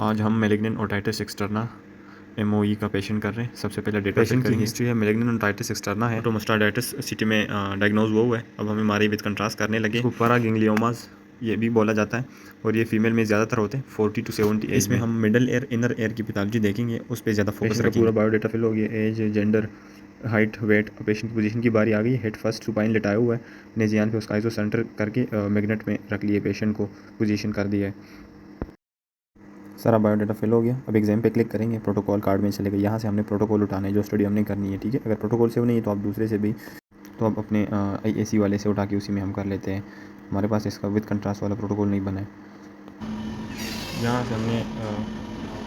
आज हम malignant otitis externa MOE का पेशेंट कर रहे हैं। सबसे पहले डेटा पेशेंट की हिस्ट्री है। मैलिग्नेंट ओटाइटिस एक्सटर्ना है, ऑटोमस्टार्डाइटिस सिटी में डायग्नोज हुआ है। अब हम एमआरआई विद कंट्रास्ट करने लगे। इसको पैरागैंग्लियोमास ये भी बोला जाता है और ये फीमेल में ज़्यादातर होते हैं 40 to 70 एज में। हम मिडल एयर इनर एयर की पैथोलॉजी देखेंगे, उस पर ज़्यादा फोकस रखेंगे। पूरा बायोडाटा फिल हो गया, age, gender, height, weight. Patient की पोजीशन की बारी आ गई। हेड फर्स्ट सुपाइन लेटाया हुआ है, नेजियान पे उसका आइसो सेंटर करके मैग्नेट में रख लिए, पेशेंट को पोजीशन कर दिया है। सारा बायोडाटा फिल हो गया। अब एग्जाम पे क्लिक करेंगे, प्रोटोकॉल कार्ड में चले गए। यहाँ से हमने प्रोटोकॉल उठाना है, जो स्टडी हमने करनी है। ठीक है, अगर प्रोटोकॉल से वो नहीं है तो आप दूसरे से भी, तो आप अपने IAC वाले से उठा के उसी में हम कर लेते हैं। हमारे पास इसका विद कंट्रास्ट वाला प्रोटोकॉल नहीं बना है। यहाँ से हमने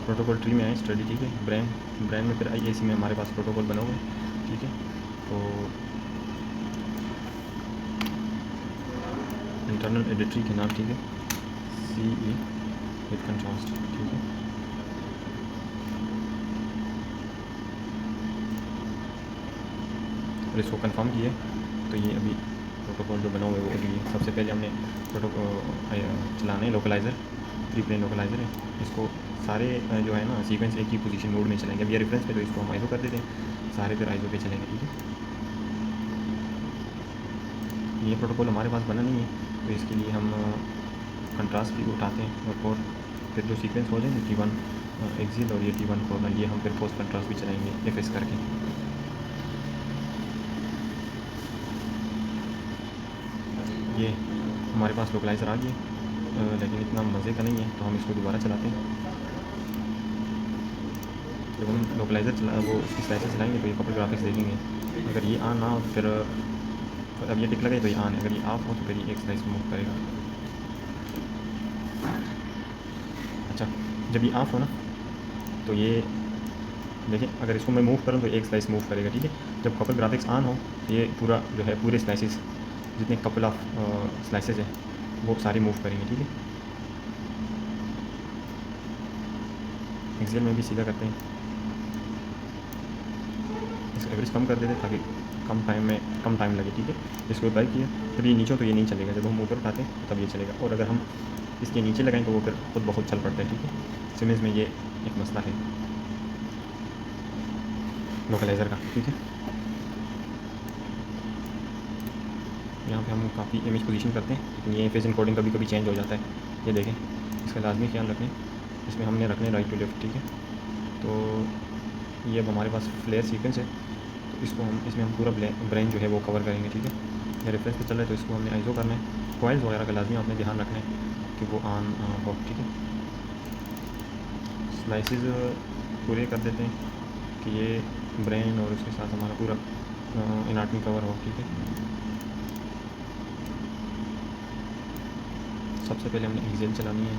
प्रोटोकॉल ट्री में आए स्टडी। ठीक है, ब्रेन में फिर IAC में हमारे पास प्रोटोकॉल बना हुआ है। ठीक है, तो इंटरनल एडिटरी के नाम, ठीक है, CE विद कंट्रास्ट। ठीक है, और इसको कंफर्म किया तो ये अभी प्रोटोकॉल जो बना हुआ है वो अभी सबसे पहले हमने प्रोटोकॉल चलाना है। लोकलाइज़र, 3 प्लेन लोकलाइज़र है। इसको सारे जो है ना सीक्वेंस एक ही पोजीशन मोड में चलेंगे। अब ये रेफरेंस पे तो इसको हम आइसो कर देते हैं, सारे फिर आइसो पे चलेंगे। ठीक है, ये प्रोटोकॉल हमारे पास बना नहीं है तो इसके लिए हम कंट्रास्ट भी उठाते हैं और फिर जो सीक्वेंस हो जाएंगे T1 एक्सियल और ये T1 कॉर्नर, ये हम फिर पोस्ट कंट्रास्ट भी चलाएंगे FS करके। ये हमारे पास लोकलाइज़र आ गया, लेकिन इतना मज़े का नहीं है तो हम इसको दोबारा चलाते हैं। जब हम लोकलाइज़र वो उसकी स्लाइसेस चलाएंगे तो ये कपल ग्राफिक्स देखेंगे। अगर ये ऑन ना हो तो फिर अब ये टिक लगे तो ये ऑन है, अगर ये ऑफ हो तो फिर ये एक स्लाइस मूव करेगा। अच्छा, जब ये ऑफ हो ना तो ये देखें, अगर इसको मैं मूव करूँ तो एक स्लाइस मूव करेगा। ठीक है, जब कपल ग्राफिक्स ऑन हो तो ये पूरा जो है पूरे स्लाइसेस जितने कपल ऑफ स्लाइसेस हैं वो सारी मूव करेंगे। ठीक है, एक्सेल में भी सीधा करते हैं, इसका एवरेज कम कर देते हैं ताकि कम टाइम लगे। ठीक है, इसको अप्लाई किया, जब ये नीचे हो तो ये नहीं चलेगा, जब हम ऊपर उठाते हैं तब ये चलेगा, और अगर हम इसके नीचे लगाएं तो वो फिर खुद बहुत चल पड़ता है। ठीक है, सिमेज में ये एक मसला है लोकलाइज़र का। ठीक है, यहाँ पे हम काफ़ी इमेज पोजीशन करते हैं, लेकिन ये फेस इनकोडिंग कभी कभी चेंज हो जाता है। ये देखें, इसका लाजमी ख्याल रखें, इसमें हमने रखने राइट टू लेफ्ट। ठीक है, तो ये अब हमारे पास फ्लेयर सीक्वेंस है, तो इसको हम इसमें हम पूरा ब्रेन जो है वो कवर करेंगे। ठीक है, ये रेफरेंस पे चल रहा है तो इसको हमने आइसो करना है। कॉइल्स वगैरह का लाजमी आपने ध्यान रखना है कि वो ऑन हो। ठीक है, स्लाइसेस पूरे कर देते हैं कि ये ब्रेन और उसके साथ हमारा पूरा एनाटमी कवर हो। ठीक है, सबसे पहले हमने एक्सेल चलानी है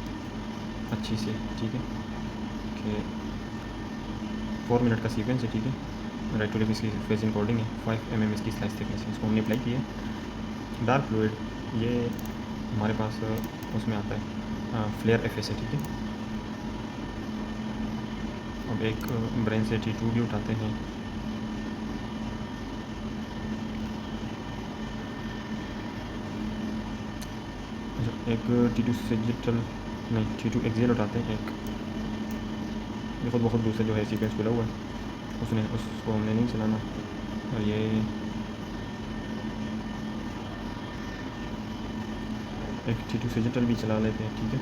अच्छी से। ठीक है, कि 4 मिनट का सीक्वेंस है। ठीक है, राइट टू लेफ्ट इसकी फेस इनकोडिंग है, 5 mm इसकी स्लाइस थिकनेस है। इसको हमने अप्लाई किया। डार्क फ्लूइड ये हमारे पास उसमें आता है फ्लेयर FS है। ठीक है, अब एक ब्रेन से T2 भी उठाते हैं। एक T2 सेजिटल नहीं, T2 एक्सियल उठाते हैं। एक ये खुद बहुत दूसरे जो है सीक्वेंस खुला हुआ है, उसको हमने नहीं चलाना। और ये एक T2 सेजिटल भी चला लेते हैं। ठीक है,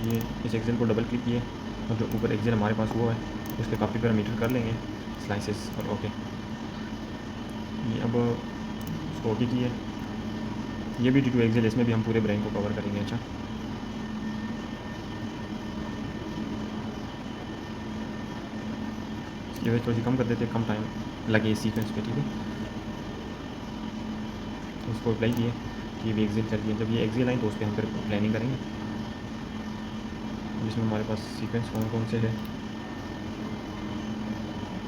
ये इस एक्सेल को डबल क्लिक किए और जो ऊपर एक्सेल हमारे पास हुआ है उस पर काफ़ी पैरामीटर कर लेंगे, स्लाइसेस और ओके। ये अब उसको ओके किए, ये भी T2 एक्सेल, इसमें भी हम पूरे ब्रेन को कवर करेंगे। अच्छा, ये थोड़ी सी कम कर देते, कम टाइम लगे इस सीक्वेंस पे। ठीक है, उसको अप्लाई किए कि ये भी एक्सेल चल गया। जब ये एक्सेल आए तो उस पर हम फिर प्लानिंग करेंगे, जिसमें हमारे पास सीक्वेंस कौन कौन से है।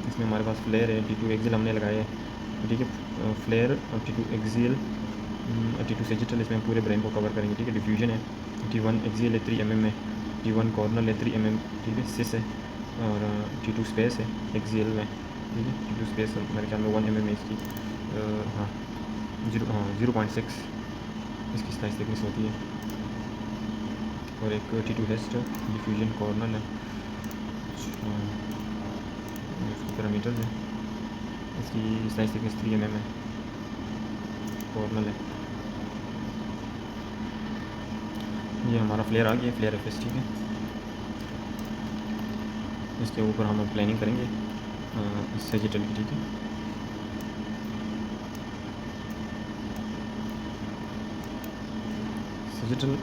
इसमें हमारे पास फ्लेयर है, T2 एक्सेल हमने लगाया है। ठीक है, फ्लेयर और T2 एक्सेल, T2 सेजिटल, इसमें हम पूरे ब्रेन को कवर करेंगे। ठीक है, डिफ्यूजन है, T1 एक्सेल है 3 mm में, T1 कॉर्नर है 3 mm। ठीक है, सिस है, और T2 स्पेस है एक्सेल में। ठीक है, T2 स्पेस मेरे ख्याल में 1 mm है इसकी, हाँ 0.6 इसकी स्लाइस थिकनेस होती है। और एक T2 हेस्ट डिफ्यूजन कॉर्नल है, इसकी पैरामीटर है, इसकी साइज थिकनेस 3 mm है, कॉर्नल है। ये हमारा फ्लेयर आ गया, फ्लेयर FS, ठीक है। इसके ऊपर हम प्लानिंग करेंगे सेजिटल की, ठीक है। सेजिटल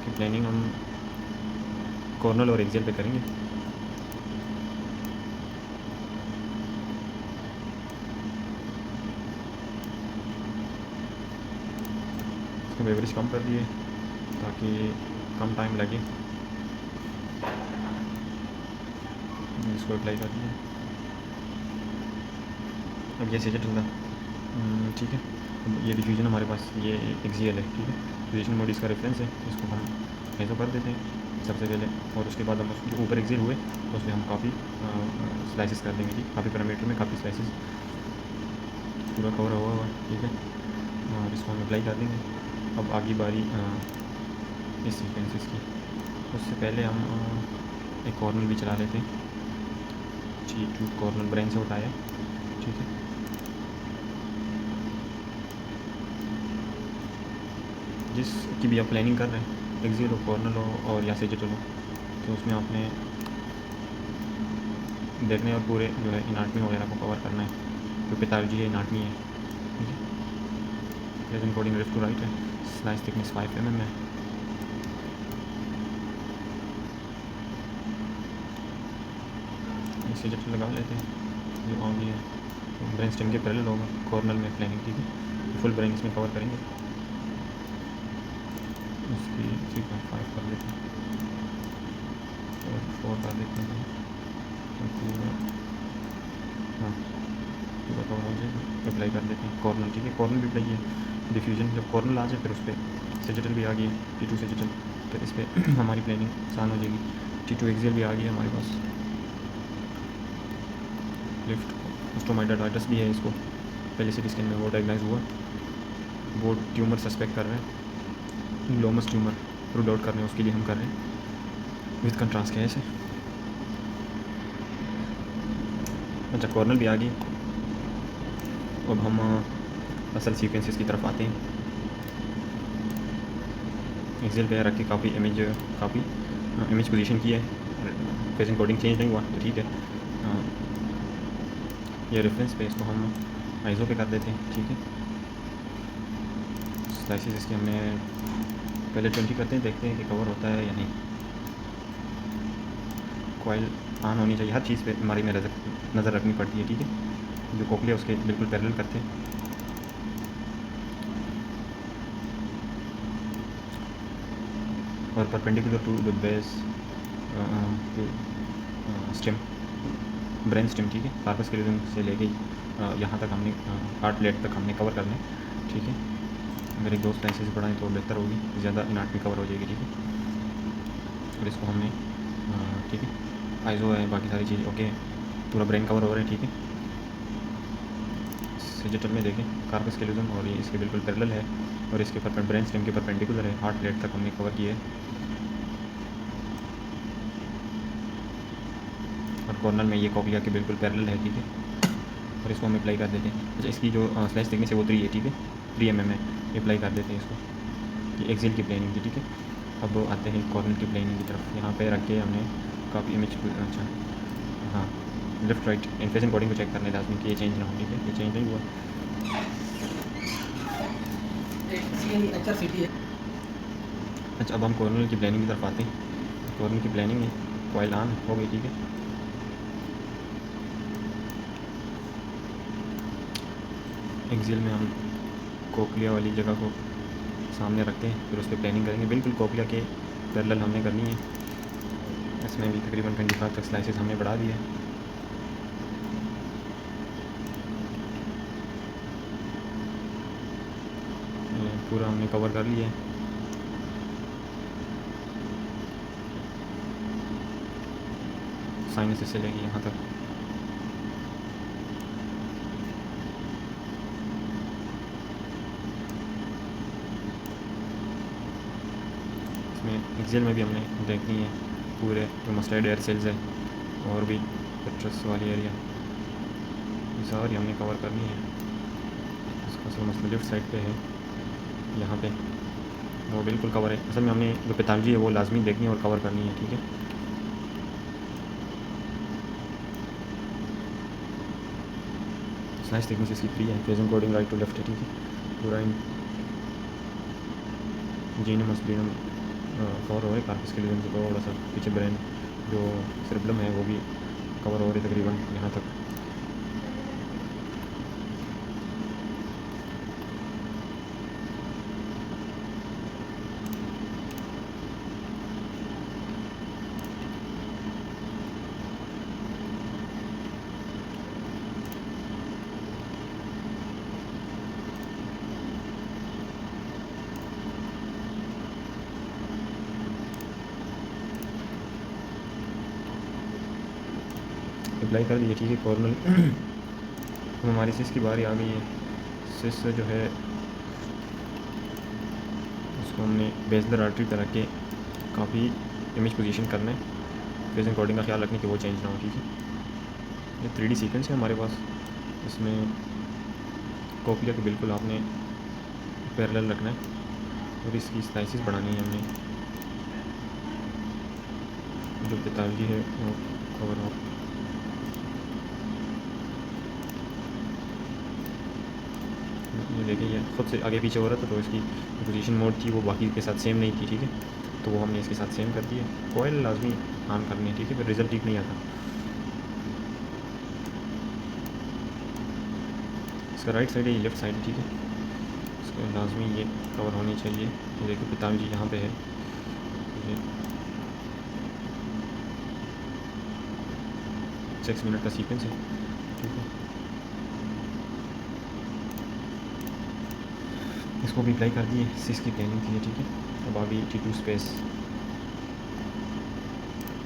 की प्लानिंग हम कॉर्नल और एक्सेल पे करेंगे। इसको एवरेज कम कर दिए ताकि कम टाइम लगे। इसको अप्लाई कर दिया। अब ये सेजिटल था, ठीक है। अब ये डिफ्यूजन हमारे पास ये एक्सियल है, ठीक है। डिफ्यूजन मोड इसका रेफरेंस है, इसको हम ऐसा कर देते हैं सबसे पहले, और उसके बाद हम जो ऊपर एक्सियल हुए तो उसमें हम काफ़ी स्लाइसेस कर देंगे, ठीक। काफ़ी पैरामीटर में काफ़ी स्लाइसेस पूरा कवर हुआ, ठीक है। और इसको हम अप्लाई कर देंगे। अब आगे बारी इस सीक्वेंसेस की, उससे पहले हम एक कॉर्नल भी चला लेते हैं। T2 कॉर्नल ब्रेन से उठाया, ठीक है। जिसकी भी आप प्लानिंग कर रहे हैं, एक्सियल हो, कॉर्नल हो और या सेजिटल हो, तो उसमें आपने देखने और पूरे जो है एनाटमी वगैरह को कवर करना है। जो पैथोलॉजी है एनाटमी है, ठीक है। Present coding left to right है, स्लाइस थिकनेस 5 mm है। सेजिटल लगा लेते हैं, जो ऑन है तो ब्रेन स्टेम के पैरेलल होगा कॉर्नल में प्लानिंग, ठीक है। फुल ब्रेन इसमें कवर करेंगे। इसकी 3.5 कर देते हैं और 4 कर देते हैं, पूरा, हाँ पूरा कवर हो जाएगा। अप्लाई कर देते हैं कॉर्नल, ठीक है। कॉर्नल भी अप्लाई है। डिफ्यूजन जब कॉर्नल आ जाए फिर उस पर सेजिटल भी आ गई, T2 सेजिटल, तो इस पर हमारी प्लानिंग आसान हो जाएगी। T2 एक्सियल भी आ गई है हमारे पास। लिफ्ट ओस्टोमाइडाइटिस भी है, इसको पहले से स्कैन में वो डायग्नाइज हुआ, वो ट्यूमर सस्पेक्ट कर रहे हैं, ग्लोमस ट्यूमर रूल आउट कर रहे हैं, उसके लिए हम कर रहे हैं विथ कंट्रास्ट केस है। अच्छा, कॉर्नल भी आ गई। अब हम असल सीक्वेंसेस की तरफ आते हैं। एक्सेल पे रख के काफ़ी इमेज पोजीशन की है, फेसिंग कोडिंग चेंज नहीं हुआ तो ठीक है। ये रेफरेंस पे इसको हम आइज़ो पे कर देते हैं, ठीक है। स्लाइसेस इसके हमने पहले 20 करते हैं, देखते हैं कि कवर होता है या नहीं। कॉइल ऑन होनी चाहिए, हर चीज़ पे हमारी में नज़र रखनी पड़ती है, ठीक है। जो कोकलिया उसके बिल्कुल पैरेलल करते हैं। और perpendicular to the base to stem, brain stem, ठीक है। कार्पस कैल्वियम से लेके यहाँ तक हमने हार्ट प्लेट तक हमने कवर करना है, ठीक है। अगर एक दो स्लाइसेस बढ़ाएं तो बेहतर होगी, ज़्यादा एनाटमी कवर हो जाएगी, ठीक है। और इसको हमने ठीक है, आइज़ो है, बाकी सारी चीज़ ओके, पूरा ब्रेन कवर हो रहा है, ठीक है। सेजिटल में देखें कार्पस कैल्वियम और ये इसके बिल्कुल पैरेलल है, और इसके ब्रेन स्टेम के परपेंडिकुलर है, हार्ट प्लेट तक हमने कवर किया है। और कॉर्नर में ये कोकलिया के बिल्कुल पैरेलल है, ठीक है। और इसको हम अप्लाई कर देते हैं। अच्छा, इसकी जो स्लाइस थिकनेस है वो 3 है, ठीक है, 3 mm है। अप्लाई कर देते हैं इसको, ये एक्सेल की प्लानिंग थी, ठीक है। अब आते हैं कॉर्नर की प्लानिंग की तरफ। यहाँ पे रख के हमने काफ़ी इमेज, अच्छा हाँ, लेफ्ट राइट इनफेशन कोडिंग को चेक करने लाजमी कि ये चेंज ना हो, ठीक है। ये चेंज नहीं हुआ। अच्छा, अब हम कॉर्नर की प्लानिंग की तरफ आते हैं। कॉर्नर की प्लानिंग है, कॉइल ऑन हो गई, ठीक है। एक्सेल में हम कोकलिया वाली जगह को सामने रखते हैं, फिर उस पर प्लानिंग करेंगे। बिल्कुल कोकलिया के पैरेलल हमने करनी है। इसमें भी तकरीबन 25 तक स्लाइसेस हमने बढ़ा दिए। पूरा हमने कवर कर लिया है। साइनस से लेके यहाँ तक इसमें एक्सेल में भी हमने देखनी है पूरे जो मस्टर्ड एयर सेल्स है और भी पेट्रस वाली एरिया सारी हमने कवर करनी है। इसका असल मसला लेफ्ट साइड पे है, यहाँ पे वो बिल्कुल कवर है। असल में हमने जो पैथोलॉजी है वो लाजमी देखनी है और कवर करनी है, ठीक है। स्लाइस थिकनेस इसकी 3 है, phasing coding right to left है, ठीक है। पूरा जीनम मस्लिनम कवर हो रहा है, कार्पस के लिए थोड़ा सा पीछे ब्रेन जो सेरेब्रम है वो भी कवर हो रही है तकरीबन यहाँ तक। अप्लाई कर दिए, ठीक है। कॉर्नल हमारी सिस की बारी आ गई है। सिस जो है उसको हमने बेजलर आर्टरी पर रख के काफ़ी इमेज पोजीशन करना है, फेसिंग कोडिंग का ख्याल रखने कि वो चेंज ना हो, ठीक है। ये 3D सीक्वेंस है हमारे पास, इसमें कोक्लिया को बिल्कुल आपने पैरेलल रखना है और इसकी स्लाइसेस बढ़ानी है हमने, जो पैथोलॉजी है वो कवर हो। ये देखिए ये खुद से आगे पीछे हो रहा था तो इसकी पोजीशन मोड थी वो बाकी के साथ सेम नहीं थी, ठीक है। तो वो हमने इसके साथ सेम कर दिया। कोयल लाजमी ऑन करनी है, ठीक है, फिर रिज़ल्ट ठीक नहीं आता। इसका राइट साइड है, ये लेफ्ट साइड, ठीक है। इसका लाजमी ये कवर होनी चाहिए। ये देखिए पैथोलॉजी यहाँ पे है, ये 6 मिनट का सीक्वेंस है, ठीक है। इसको भी अप्लाई कर दिए, सिस की प्लानिंग थी, ठीक है। अब अभी T2 स्पेस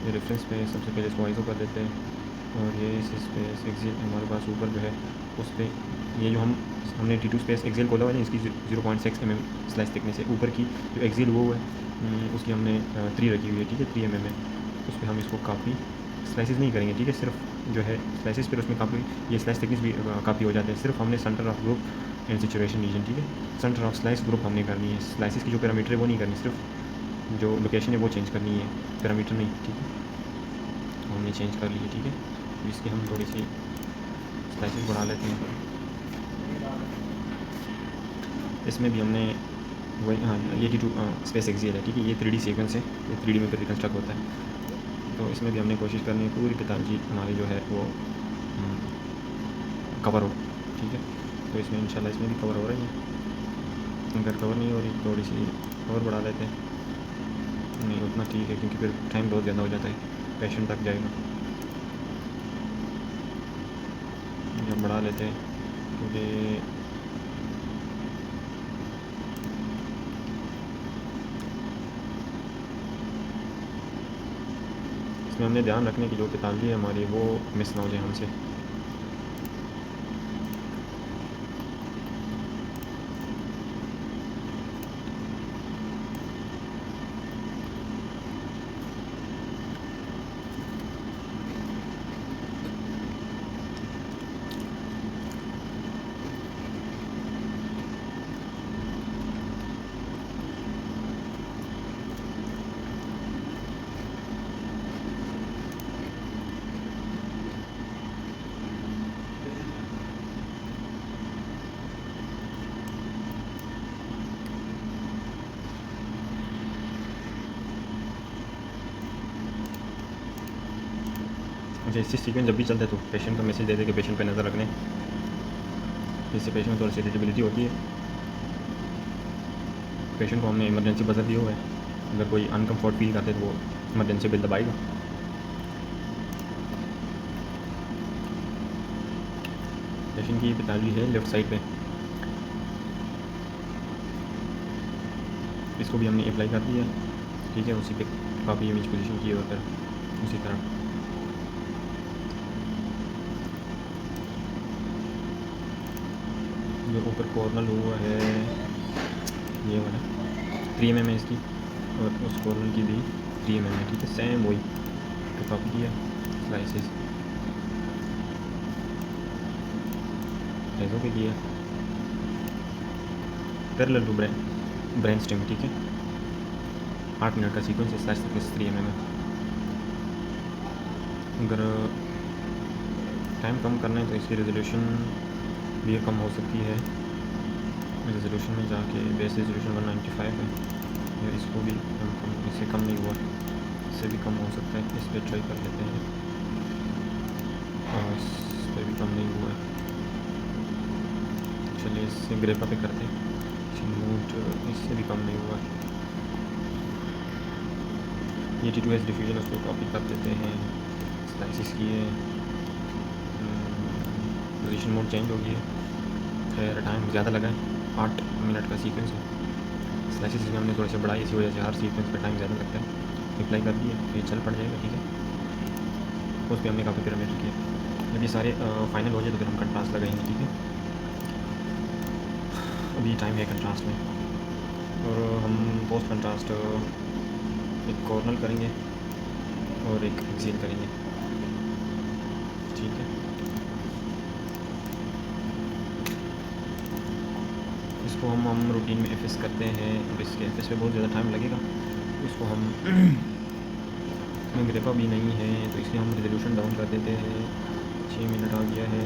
ये रेफरेंस पे सबसे पहले इसको आइसो कर देते हैं और ये इस स्पेस एक्सेल हमारे पास ऊपर जो है उस पर ये जो हमने T2 स्पेस एक्सेल खोला हुआ है, इसकी 0.6 mm स्लाइस थिकनेस है। ऊपर की जो एक्सेल वो है उसकी हमने 3 रखी हुई है, ठीक है, 3 mm है। उस पर हम इसको काफ़ी स्लाइसेस नहीं करेंगे, ठीक है, सिर्फ जो है स्लाइसेस पर उसमें काफ़ी ये स्लाइस थिकनेस भी काफ़ी हो जाते हैं। सिर्फ हमने centre of group and situation region, ठीक है, सेंटर ऑफ स्लाइस ग्रुप हमने करनी है। स्लाइसेस की जो पैरामीटर है वो नहीं करनी, सिर्फ जो लोकेशन है वो चेंज करनी है, पैरामीटर नहीं, ठीक है। हमने चेंज कर ली है, ठीक है। तो इसकी हम थोड़ी सी स्लाइसेस बढ़ा लेते हैं। इसमें भी हमने वही हाँ ये T2 स्पेस एक्सेल है, ठीक है। ये 3D सीक्वेंस है, ये 3D में फिर रिकन्स्ट्रक्ट होता है। तो इसमें भी हमने कोशिश करनी है पूरी पैथोलॉजी हमारी जो है वो कवर हो, ठीक है। तो इसमें इंशाल्लाह इसमें भी कवर हो रही है। अगर कवर नहीं हो रही थोड़ी सी और बढ़ा लेते हैं, नहीं उतना ठीक है क्योंकि फिर टाइम बहुत ज़्यादा हो जाता है, पेशेंट तक जाएगा। हम बढ़ा लेते हैं क्योंकि इसमें हमने ध्यान रखने की जो पैथोलॉजी है हमारी वो मिस ना हो जाए हमसे। अच्छा इससे सीक्वेंस जब भी चलता है तो पेशेंट को मैसेज दे दे कि पेशेंट पे नज़र रखने, इससे पेशेंट में थोड़ी सी इरिटेबिलिटी होती है। पेशेंट को हमने इमरजेंसी बजर दिया हुआ है, अगर कोई अनकम्फर्ट फील करते तो वो इमरजेंसी बिल दबाएगा। पेशेंट की पैथोलॉजी है लेफ़्ट साइड पे, इसको भी हमने अप्लाई कर दिया, ठीक है। उसी पे काफ़ी इमेज पोजीशन की और फिर उसी तरह जो ऊपर कॉर्नर हुआ है ये वाला 3 mm है इसकी, और उस कॉर्नर की भी 3 mm है, ठीक है। सेम वही तो कॉपी किया, स्लाइसेस साइज़ों के लिए पैरेलल टू ब्रेन स्टेम, ठीक है। 8 मिनट का सीक्वेंस है, स्लाइस थिकनेस 3 mm है। अगर टाइम कम करना है तो इसकी रेजोल्यूशन भी कम हो सकती है। रेजोल्यूशन में जाके बेस रेजोल्यूशन 195 है, या इसको भी हम कम, इससे कम नहीं हुआ, इससे भी कम हो सकता है। इस पर ट्राई कर लेते हैं, और इस पर भी कम नहीं हुआ है। चलिए इससे ग्रेपा पे करते हैं, मूड इससे भी कम नहीं हुआ। ये T2S डिफ्यूजन उसको कॉपी कर देते हैं, स्लाइसिस किए, पोजीशन मोड चेंज हो गया। खैर टाइम ज़्यादा लगा है, 8 मिनट का सीक्वेंस है। स्लाइसिस में हमने थोड़े से बढ़ाई, इसी वजह से हर सीक्वेंस पर टाइम ज़्यादा लगता है। अप्लाई कर दिए तो ये चल पड़ जाएगा, ठीक है। उस पर हमने काफ़ी पैरामीटर किया। जब ये सारे फाइनल हो जाए तो फिर हम कंट्रास्ट लगाएंगे, ठीक है। अभी टाइम है कंट्रास्ट में, और हम पोस्ट कंट्रास्ट एक कॉर्नर करेंगे और एक एक्सियल करेंगे, ठीक है। इसको हम रूटीन में एफएस करते हैं, और इसके एफएस पे बहुत ज़्यादा टाइम लगेगा। इसको हम में ग्रेपा भी नहीं है तो इसलिए हम रेजोल्यूशन डाउन कर देते हैं। 6 मिनट आ गया है,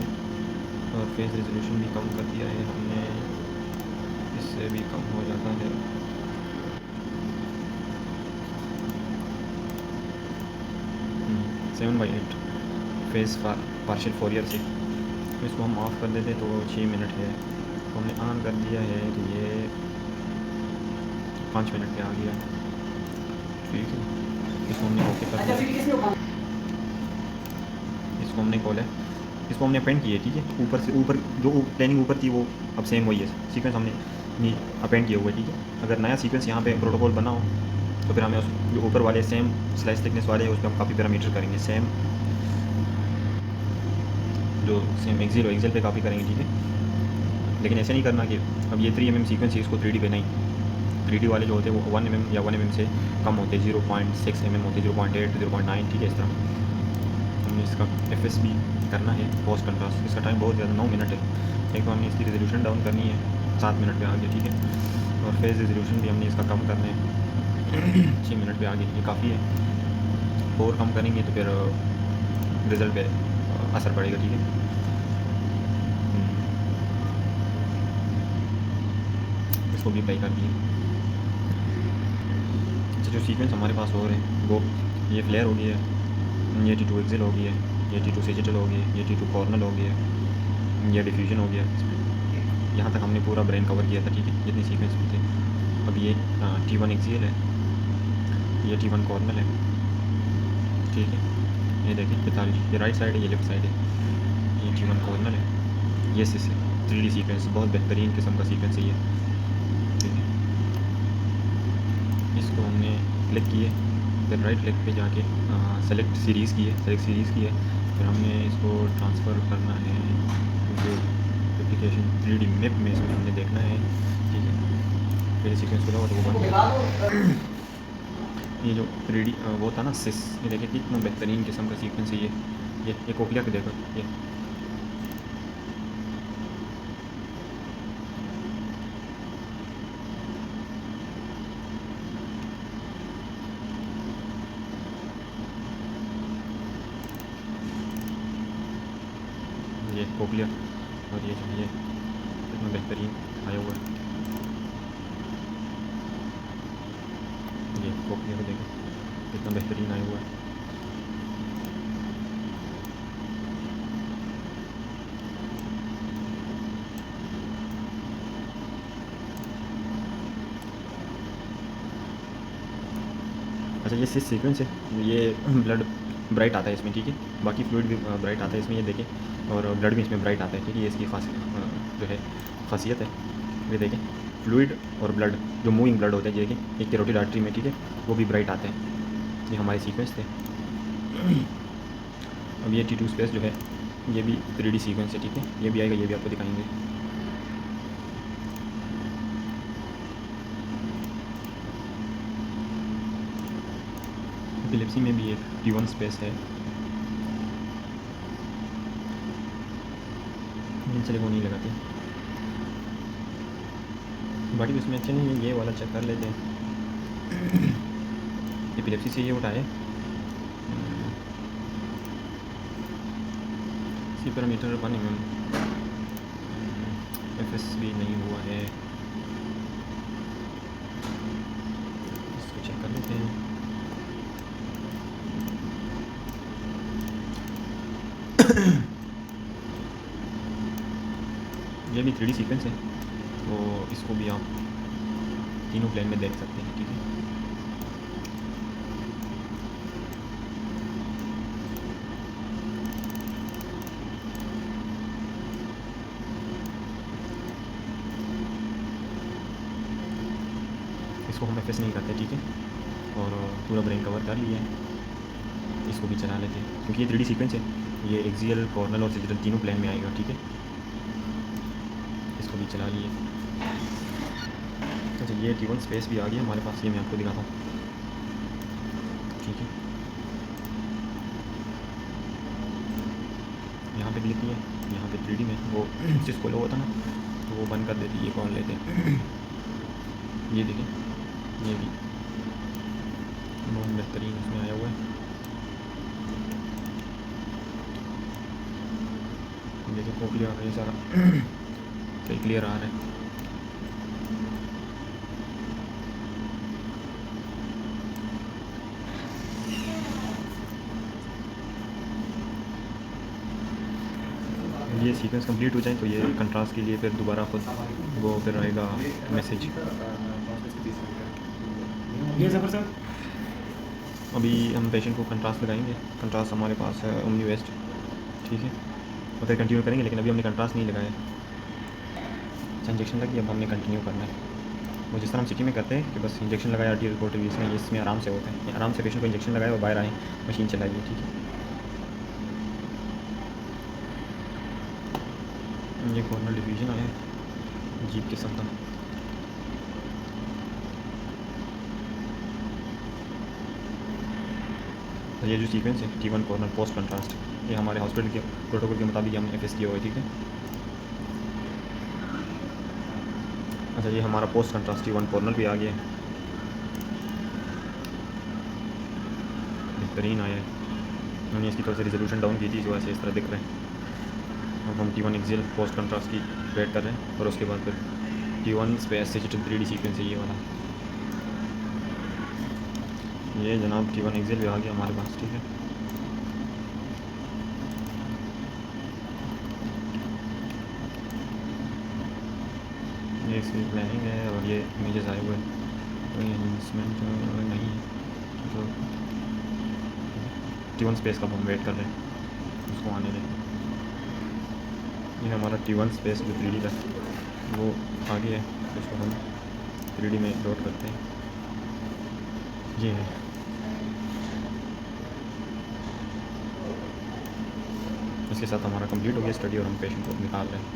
और फेस रेजोल्यूशन भी कम कर दिया है हमने, इससे भी कम हो जाता है। 7/8 फेस पार्शियल फोरियर से, तो इसको हम ऑफ़ कर देते तो 6 मिनट है। तो हमने ऑन कर दिया है तो ये 5 मिनट पे आ गया, ठीक है। इसको हमने ओके कर दिया, इसको हमने खोला, इसको हमने अपेंड किया, ठीक है। ऊपर से ऊपर जो प्लानिंग ऊपर थी वो अब सेम वही है, सीक्वेंस हमने नहीं अपेंड किया हुआ है, ठीक है। अगर नया सीक्वेंस यहाँ पे प्रोटोकॉल बना हो तो फिर हमें उस जो ऊपर वाले सेम स्लाइस थिकनेस वाले उस पर हम काफ़ी पैरामीटर करेंगे, सेम जो सेम एक्सियल पे काफ़ी करेंगे, ठीक है। लेकिन ऐसे नहीं करना कि अब ये 3 mm सीक्वेंस है, इसको 3D पे नहीं, 3D वाले जो होते हैं वो 1 mm या 1 mm से कम होते हैं, 0.6 mm होते हैं, 0.8, 0.9, ठीक है। इस तरह हमने इसका एफएस भी करना है, पोस्ट कंट्रास्ट। इसका टाइम बहुत ज़्यादा 9 मिनट है। एक तो हमने इसकी रेजोल्यूशन डाउन करनी है, 7 मिनट पे आ गया, ठीक है। और फेस रेजोल्यूशन भी हमने इसका कम करना है, 6 मिनट पे आ गया, ये काफ़ी है। और कम करेंगे तो फिर रिज़ल्ट पे असर पड़ेगा, ठीक है। इसको भी अप्लाई कर दिए। अच्छा, जो सीक्वेंस हमारे पास हो रहे हैं वो ये फ्लेयर हो गया है, ये T2 एक्सियल हो गया है, ये T2 सेजिटल हो गया, ये T2 कॉर्नल हो गया, ये डिफ्यूजन हो गया। यहाँ तक हमने पूरा ब्रेन कवर किया था, ठीक है, जितने सीक्वेंस भी थे। अब ये T1 एक्सियल है, ये T1 कॉर्नल है, ठीक है। ये देखिए 45, ये राइट साइड है, ये लेफ्ट साइड है, ये T1 कॉर्नल है। ये 3D सीक्वेंस बहुत बेहतरीन किस्म का सीक्वेंस है ये, ठीक है। इसको हमने क्लिक किए, फिर राइट क्लिक पे जाके सेलेक्ट सीरीज़ की है, फिर हमने इसको ट्रांसफ़र करना है जो एप्लीकेशन 3D मैप में, इसमें हमने देखना है, ठीक है। फिर सीक्वेंस खुला हुआ तो वो बंद। ये जो 3D वो था ना सिस, ये देखिए कितना बेहतरीन किस्म का सीक्वेंस है ये कोकलिया के देखो, ये कोकलिया, और ये जो ये कितना बेहतरीन आया हुआ है, ये कोकलिया को देखो कितना बेहतरीन आया हुआ है। अच्छा, ये सिस सीक्वेंस है, ये ब्लड ब्राइट आता है इसमें, ठीक है। बाकी फ्लूइड भी ब्राइट आता है इसमें, ये देखें, और ब्लड भी इसमें ब्राइट आता है, ठीक है। ये इसकी जो है खासियत है, ये देखें, फ्लूइड और ब्लड जो मूविंग ब्लड होता है, ये देखें, एक कैरोटिड आर्टरी में, ठीक है, वो भी ब्राइट आते हैं। ये हमारे सीक्वेंस थे। अब ये T2 स्पेस जो है ये भी 3D सीक्वेंस है, ठीक है। ये भी आएगा, ये भी आपको दिखाएंगे। एपिलेप्सी में भी एक T1 स्पेस है, चले वो नहीं लगाती। बॉडी उसमें अच्छा नहीं है, ये वाला चेक कर लेते हैं। एपिलेप्सी से ये उठाए, सी पैरामीटर 1 mm, FS भी नहीं हुआ है, इसको चेक कर लेते हैं। ये भी 3D सीक्वेंस है, तो इसको भी आप तीनों प्लेन में देख सकते हैं, ठीक है। इसको हम FS नहीं करते, ठीक है, और पूरा ब्रेन कवर कर लिया है। इसको भी चला लेते हैं क्योंकि ये 3D सीक्वेंस है, ये एक्सियल, कॉर्नल और सेजिटल तीनों प्लेन में आएगा, ठीक है। इसको भी चला लिए। अच्छा, ये T1 स्पेस भी आ गया हमारे पास, ये मैं आपको दिखाता हूँ, ठीक है। यहाँ पे क्लिक किया, यहाँ पे 3D में वो जिसको लो होता ना, तो वो बंद कर देती है, ये कौन लेते हैं। ये देखिए, ये भी बहुत बेहतरीन इसमें आया हुआ है, देखिए वो क्लियर आ रहा है सारा। सही क्लियर आ रहा है। ये सीक्वेंस कंप्लीट हो जाए तो ये कंट्रास्ट के लिए फिर दोबारा खुद वो फिर आएगा मैसेज। ये ज़फर साहब, अभी हम पेशेंट को कंट्रास्ट लगाएंगे, कंट्रास्ट हमारे पास है ओमनी वेस्ट, ठीक है, और फिर कंटिन्यू करेंगे, लेकिन अभी हमने कंट्रास्ट नहीं लगाया। अच्छा, इंजेक्शन लगी, अब हमने कंटिन्यू करना है वो जिस तरह हम सिटी में करते हैं कि बस इंजेक्शन लगाया, आर्टियल रिपोर्ट रिलीज में, इसमें आराम से होता है, आराम से पेशेंट को इंजेक्शन लगाए और बाहर आए, मशीन चलाइए, ठीक है। ये कॉर्नर डिवीजन आया है अजीब किस्म का। तो ये जो सीक्वेंस है T1 कॉर्नर पोस्ट कंट्रास्ट, ये हमारे हॉस्पिटल के प्रोटोकॉल के मुताबिक हमने FS किया हुआ है, ठीक है। अच्छा, ये हमारा पोस्ट कंट्रास्ट T1 कॉर्नर भी आ गया है, बेहतरीन आया है। हमने इसकी थोड़ी सी रिजोल्यूशन डाउन की थी, इस वजह से इस तरह दिख रहा है। अब हम T1 एक्सियल पोस्ट कंट्रास्ट की वेट कर रहे हैं, और उसके बाद फिर T1 space digital 3D sequence है ये वाला। ये जनाब T1 एक्सियल भी आ गया हमारे पास, ठीक है। ये इसकी प्लानिंग है और ये इमेजेस आए हुए हैं, कोई एनाउंसमेंट नहीं है, तो T1 स्पेस का हम वेट कर रहे हैं, उसको आने दें। ये हमारा T1 स्पेस जो 3D का वो आगे है, उसको हम 3D में लोड करते हैं। ये है, इसके साथ हमारा कंप्लीट हो गया स्टडी और हम पेशेंट को निकाल रहे हैं।